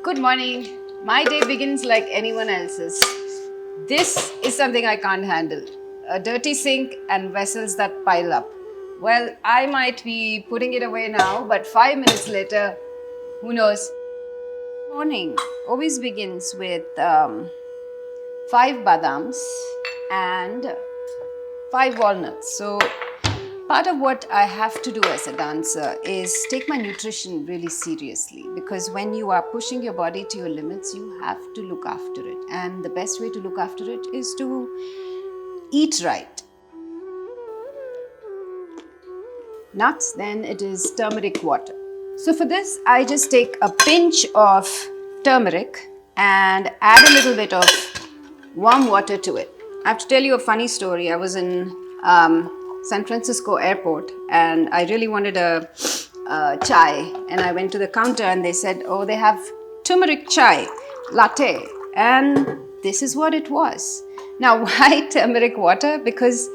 Good morning. My day begins like anyone else's. This is something I can't handle. A dirty sink and vessels that pile up. Well, I might be putting it away now, but 5 minutes later, who knows? Morning always begins with 5 badams and 5 walnuts. So part of what I have to do as a dancer is take my nutrition really seriously, because when you are pushing your body to your limits, you have to look after it. And the best way to look after it is to eat right. Nuts, then it is turmeric water. So for this, I just take a pinch of turmeric and add a little bit of warm water to it. I have to tell you a funny story. I was in San Francisco airport and I really wanted a chai, and I went to the counter and they said, oh, they have turmeric chai latte, and this is what it was. Now, why turmeric water? Because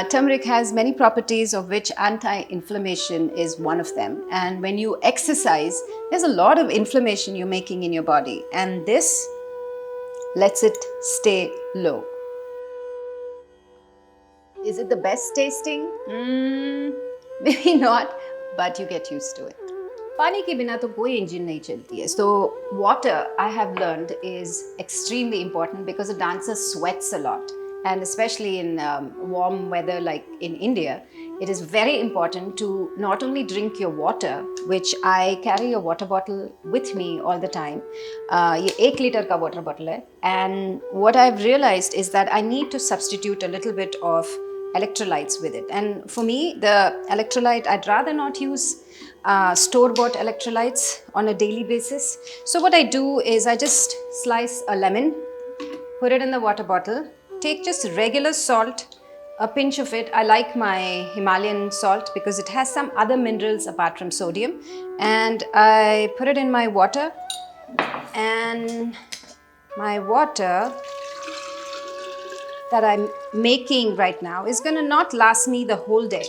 turmeric has many properties, of which anti-inflammation is one of them. And when you exercise, there's a lot of inflammation you're making in your body, and this lets it stay low. Is it the best tasting? Maybe not, but you get used to it. पानी के बिना तो कोई engine नहीं चलती है. So water, I have learned, is extremely important because a dancer sweats a lot. And especially in warm weather like in India, it is very important to not only drink your water, which I carry a water bottle with me all the time. ये 1 liter का water bottle है. And what I've realized is that I need to substitute a little bit of electrolytes with it. And for me, the electrolyte, I'd rather not use store-bought electrolytes on a daily basis. So what I do is I just slice a lemon, put it in the water bottle, take just regular salt, a pinch of it. I like my Himalayan salt because it has some other minerals apart from sodium. And I put it in my water, and my water that I'm making right now is going to not last me the whole day.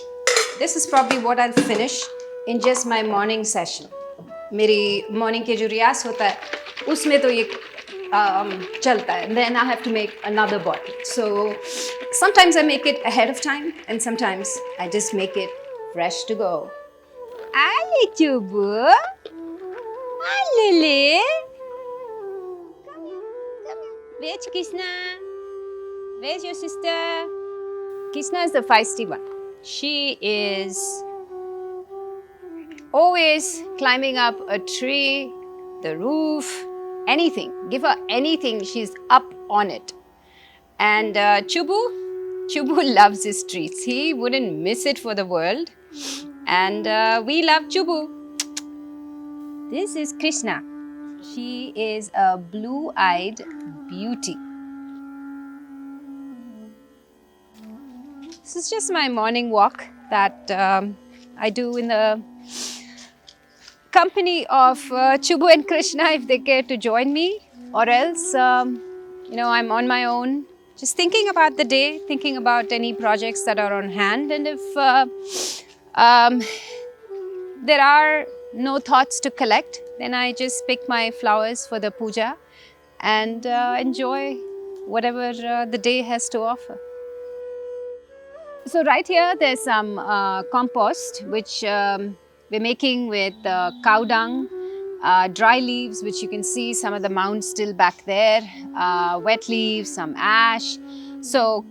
This is probably what I'll finish in just my morning session. मेरी morning के जो रियाज होता है उसमें तो ये चलता है. And then I have to make another bottle. So sometimes I make it ahead of time, and sometimes I just make it fresh to go. Ale Chubu, Alele, come here. Where's Krishna? Where's your sister? Krishna is the feisty one. She is always climbing up a tree, the roof, anything. Give her anything, she's up on it. And Chubu loves his treats. He wouldn't miss it for the world. And we love Chubu. This is Krishna. She is a blue-eyed beauty. This is just my morning walk that I do in the company of Chubu and Krishna if they care to join me, or else, I'm on my own, just thinking about the day, thinking about any projects that are on hand. And if there are no thoughts to collect, then I just pick my flowers for the puja and enjoy whatever the day has to offer. So right here, there's some compost, which we're making with cow dung, dry leaves, which you can see some of the mounds still back there, wet leaves, some ash. So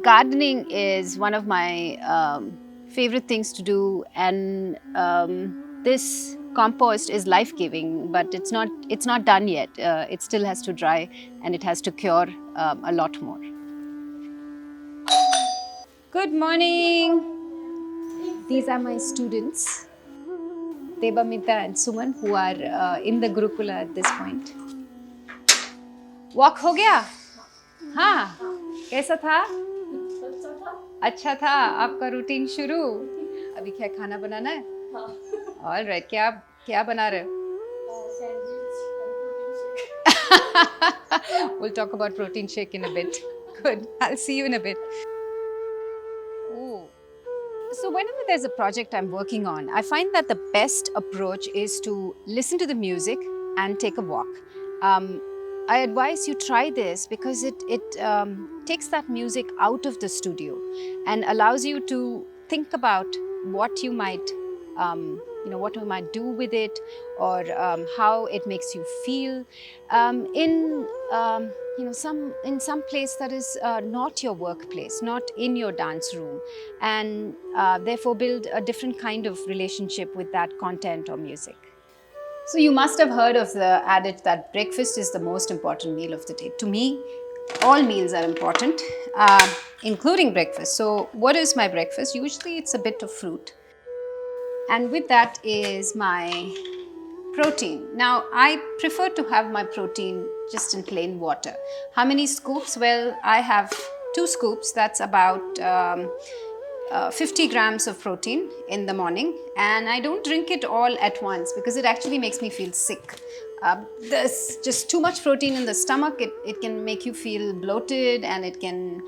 gardening is one of my favorite things to do, and this compost is life-giving, but it's not done yet. It still has to dry, and it has to cure a lot more. Good morning. These are my students, Debamita and Suman, who are in the Gurukula at this point. Walk हो गया? हाँ, कैसा था? अच्छा था. आपका routine शुरू. अभी क्या खाना बनाना है? All right. क्या बना रहे हो? We'll talk about protein shake in a bit. Good. I'll see you in a bit. So whenever there's a project I'm working on, I find that the best approach is to listen to the music and take a walk. I advise you try this because it takes that music out of the studio and allows you to think about what you might what you might do with it, or how it makes you feel in some place that is not your workplace, not in your dance room, and therefore build a different kind of relationship with that content or music. So you must have heard of the adage that breakfast is the most important meal of the day. To me, all meals are important, including breakfast. So what is my breakfast? Usually it's a bit of fruit. And with that is my protein. Now, I prefer to have my protein just in plain water. How many scoops? Well, I have 2 scoops. That's about 50 grams of protein in the morning, and I don't drink it all at once because it actually makes me feel sick. There's just too much protein in the stomach. It can make you feel bloated, and it can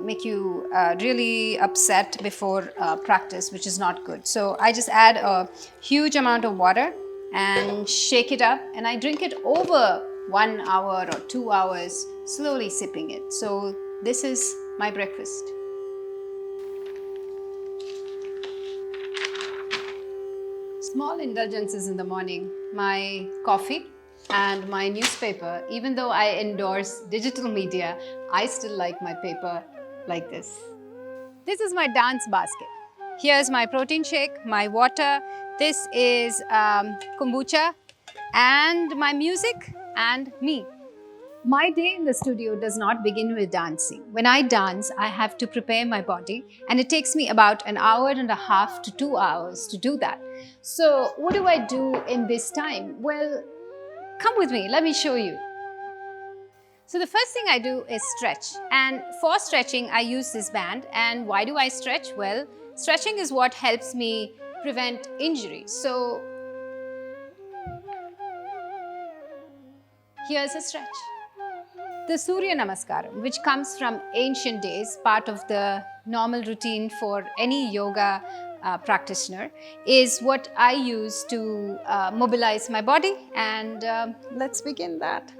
make you really upset before practice, which is not good. So I just add a huge amount of water and shake it up, and I drink it over 1 hour or 2 hours, slowly sipping it. So this is my breakfast. Small indulgences in the morning: my coffee and my newspaper. Even though I endorse digital media, I still like my paper like this. This is my dance basket. Here's my protein shake, my water. This is kombucha, and my music and me. My day in the studio does not begin with dancing. When I dance, I have to prepare my body, and it takes me about an hour and a half to 2 hours to do that. So what do I do in this time? Well, come with me, let me show you. So the first thing I do is stretch, and for stretching I use this band. And why do I stretch? Well, stretching is what helps me prevent injury. So here's a stretch. The Surya Namaskaram, which comes from ancient days, part of the normal routine for any yoga practitioner, is what I use to mobilize my body, and let's begin that.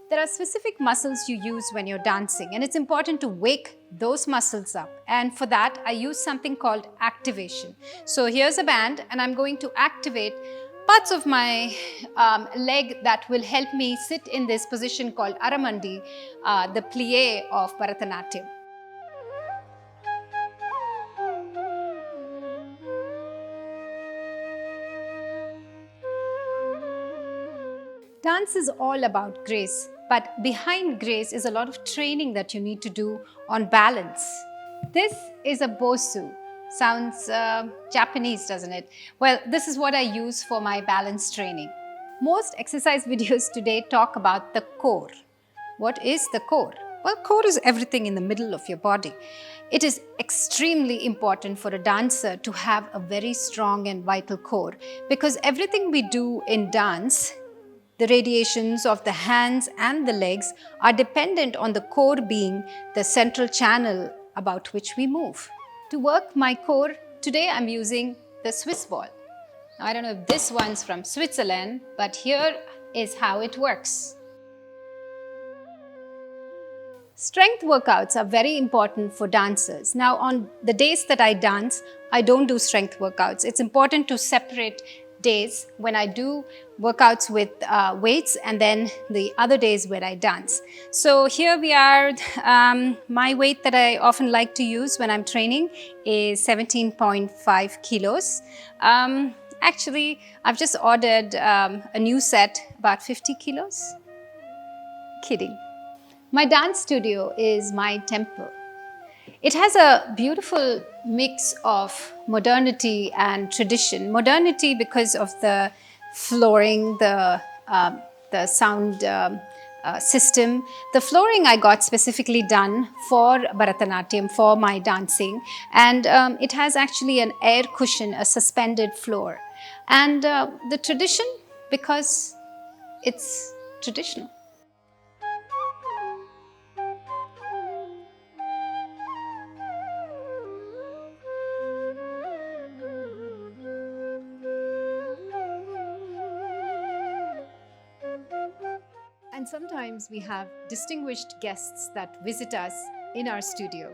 There are specific muscles you use when you're dancing, and it's important to wake those muscles up. And for that, I use something called activation. So here's a band, and I'm going to activate parts of my leg that will help me sit in this position called Aramandi, the plie of Bharatanatyam. Dance is all about grace, but behind grace is a lot of training that you need to do on balance. This is a bosu. Sounds Japanese, doesn't it? Well, this is what I use for my balance training. Most exercise videos today talk about the core. What is the core? Well, core is everything in the middle of your body. It is extremely important for a dancer to have a very strong and vital core, because everything we do in dance, the radiations of the hands and the legs, are dependent on the core being the central channel about which we move. To work my core, today I'm using the Swiss ball. Now, I don't know if this one's from Switzerland, but here is how it works. Strength workouts are very important for dancers. Now, on the days that I dance, I don't do strength workouts. It's important to separate days when I do workouts with weights, and then the other days where I dance. So here we are. My weight that I often like to use when I'm training is 17.5 kilos. Actually, I've just ordered a new set, about 50 kilos. Kidding. My dance studio is my temple. It has a beautiful mix of modernity and tradition. Modernity because of the flooring, the sound system. The flooring I got specifically done for Bharatanatyam, for my dancing, and it has actually an air cushion, a suspended floor. And the tradition because it's traditional. And sometimes we have distinguished guests that visit us in our studio.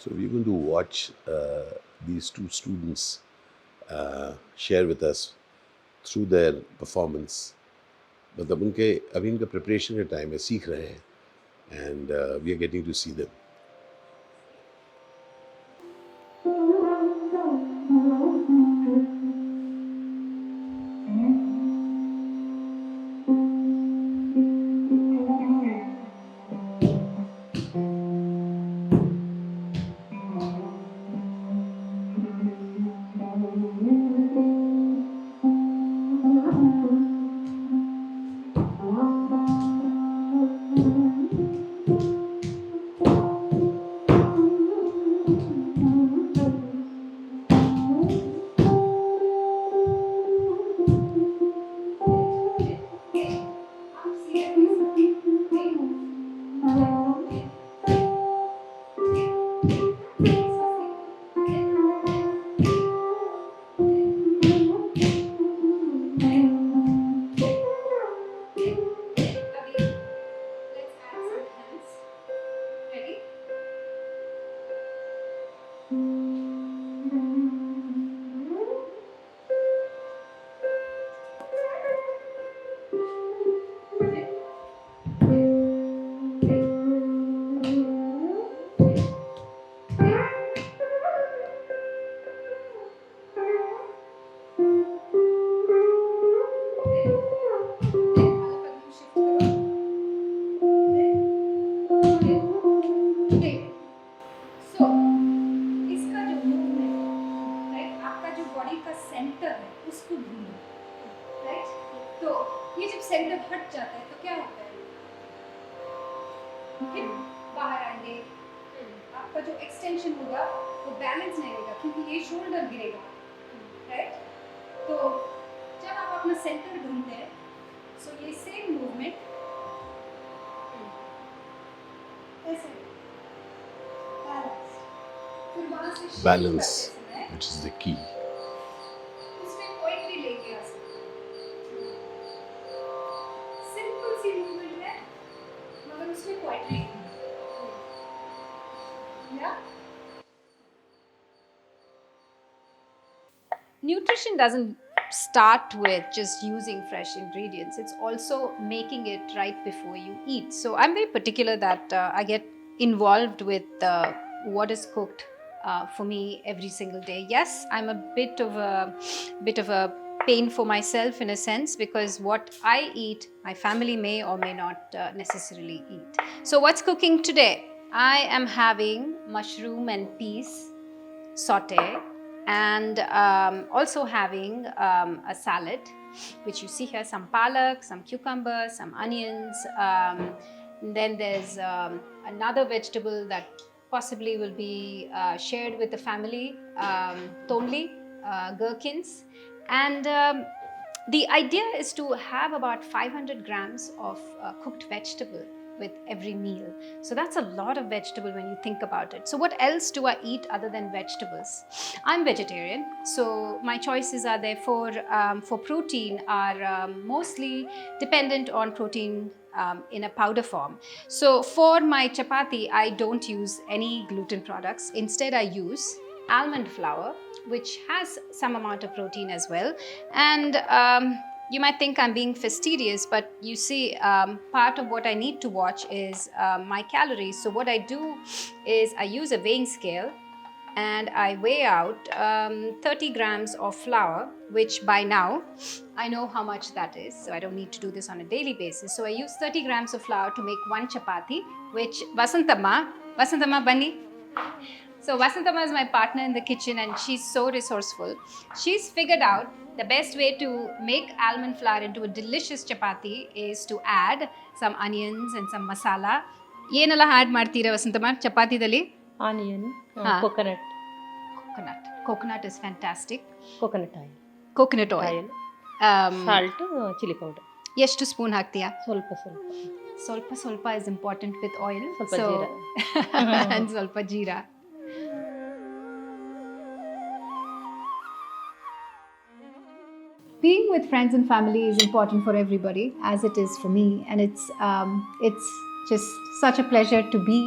So we're going to watch these two students share with us through their performance मतलब उनके अभी इनका preparation का time है, सीख रहे हैं, and we are getting to see them. Center हट जाता है तो क्या होता है, हिप बाहर आएंगे, आपका जो एक्सटेंशन होगा वो बैलेंस नहीं रहेगा क्योंकि ये शोल्डर गिरेगा, राइट? तो जब आप अपना सेंटर ढूंढते हैं, सो ये सेम मूवमेंट ऐसे Balance, which is the key. उसमें पोएट्री लेके आ सकते हैं. सिंपल सी मूवमेंट है मगर उसमें पोएट्री है. Nutrition doesn't start with just using fresh ingredients. It's also making it right before you eat. So I'm very particular that I get involved with what is cooked for me every single day. Yes, I'm a bit of a pain for myself in a sense because what I eat, my family may or may not necessarily eat. So what's cooking today? I am having mushroom and peas saute and also having a salad, which you see here, some palak, some cucumbers, some onions. Then there's another vegetable that possibly will be shared with the family, tomli, gherkins. And the idea is to have about 500 grams of cooked vegetable with every meal. So that's a lot of vegetable when you think about it. So what else do I eat other than vegetables? I'm vegetarian, so my choices are therefore for protein are mostly dependent on protein in a powder form. So for my chapati, I don't use any gluten products. Instead, I use almond flour, which has some amount of protein as well. And you might think I'm being fastidious, but you see, part of what I need to watch is my calories. So what I do is I use a weighing scale and I weigh out 30 grams of flour, which by now I know how much that is. So I don't need to do this on a daily basis. So I use 30 grams of flour to make one chapati, which Vasantama Bunny. So Vasantama is my partner in the kitchen and she's so resourceful. She's figured out the best way to make almond flour into a delicious chapati is to add some onions and some masala. ಏನೆಲ್ಲ add ಮಾಡ್ತೀರಾ ವಸಂತಮ್ಮ ಚಪಾತಿದಲ್ಲಿ? Onion, coconut. Coconut is fantastic. Coconut oil. Coconut oil. Salt, chilli powder. ಎಷ್ಟು spoon ಹಾಕ್ತೀಯಾ? ಸ್ವಲ್ಪ is important with oil. ಸ್ವಲ್ಪ jeera. And ಸ್ವಲ್ಪ jeera. Being with friends and family is important for everybody, as it is for me, and it's just such a pleasure to be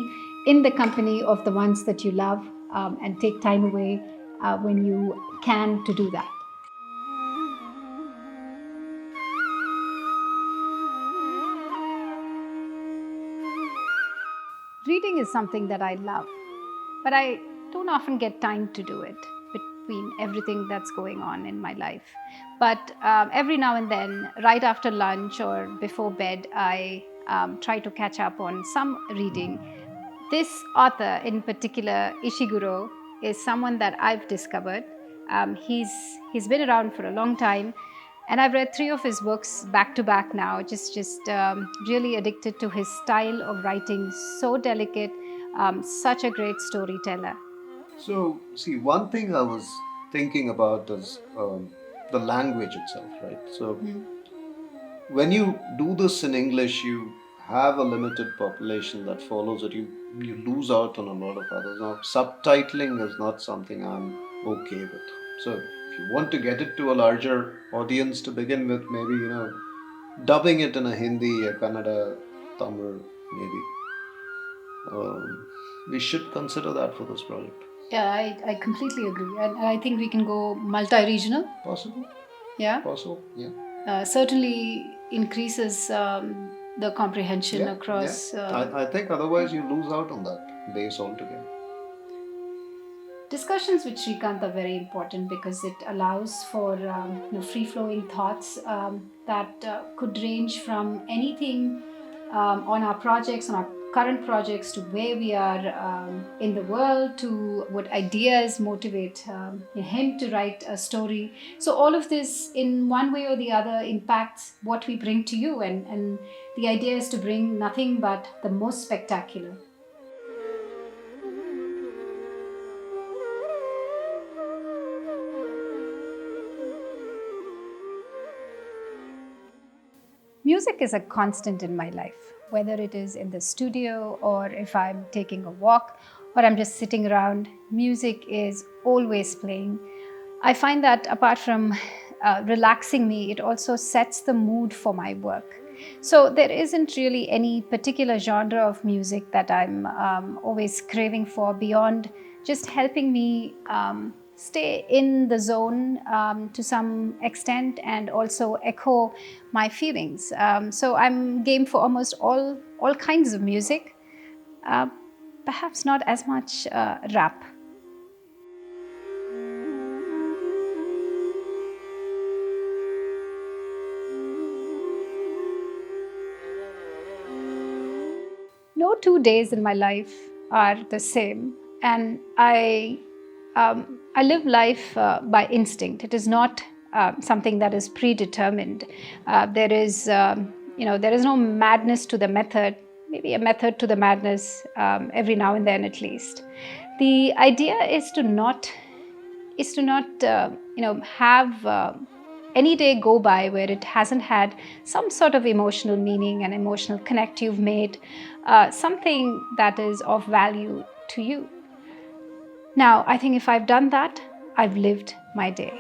in the company of the ones that you love and take time away when you can to do that. Reading is something that I love, but I don't often get time to do it between everything that's going on in my life. But every now and then, right after lunch or before bed, I try to catch up on some reading. This author in particular, Ishiguro, is someone that I've discovered. He's been around for a long time, and I've read 3 of his books back to back now. Just really addicted to his style of writing. So delicate, such a great storyteller. So, see, one thing I was thinking about is the language itself, right? So, when you do this in English, you have a limited population that follows it. You lose out on a lot of others. Now, subtitling is not something I'm okay with. So, if you want to get it to a larger audience to begin with, maybe dubbing it in a Hindi, a Kannada, Tamil, maybe. We should consider that for this project. Yeah, I completely agree. And I think we can go multi-regional. Possible? Yeah. Possible? Yeah. Certainly increases the comprehension Yeah, across. yeah. I think otherwise you lose out on that base altogether. Discussions with Shrikant are very important because it allows for free-flowing thoughts that could range from anything on our projects, on our current projects, to where we are in the world, to what ideas motivate him to write a story. So all of this, in one way or the other, impacts what we bring to you, and the idea is to bring nothing but the most spectacular. Music is a constant in my life, whether it is in the studio or if I'm taking a walk or I'm just sitting around. Music is always playing. I find that apart from relaxing me, it also sets the mood for my work. So there isn't really any particular genre of music that I'm always craving for beyond just helping me stay in the zone to some extent and also echo my feelings. So I'm game for almost all kinds of music, perhaps not as much rap. No 2 days in my life are the same, and I live life by instinct. It is not something that is predetermined. There is no madness to the method. Maybe a method to the madness every now and then, at least. The idea is to not have any day go by where it hasn't had some sort of emotional meaning and emotional connect you've made, something that is of value to you. Now, I think if I've done that, I've lived my day.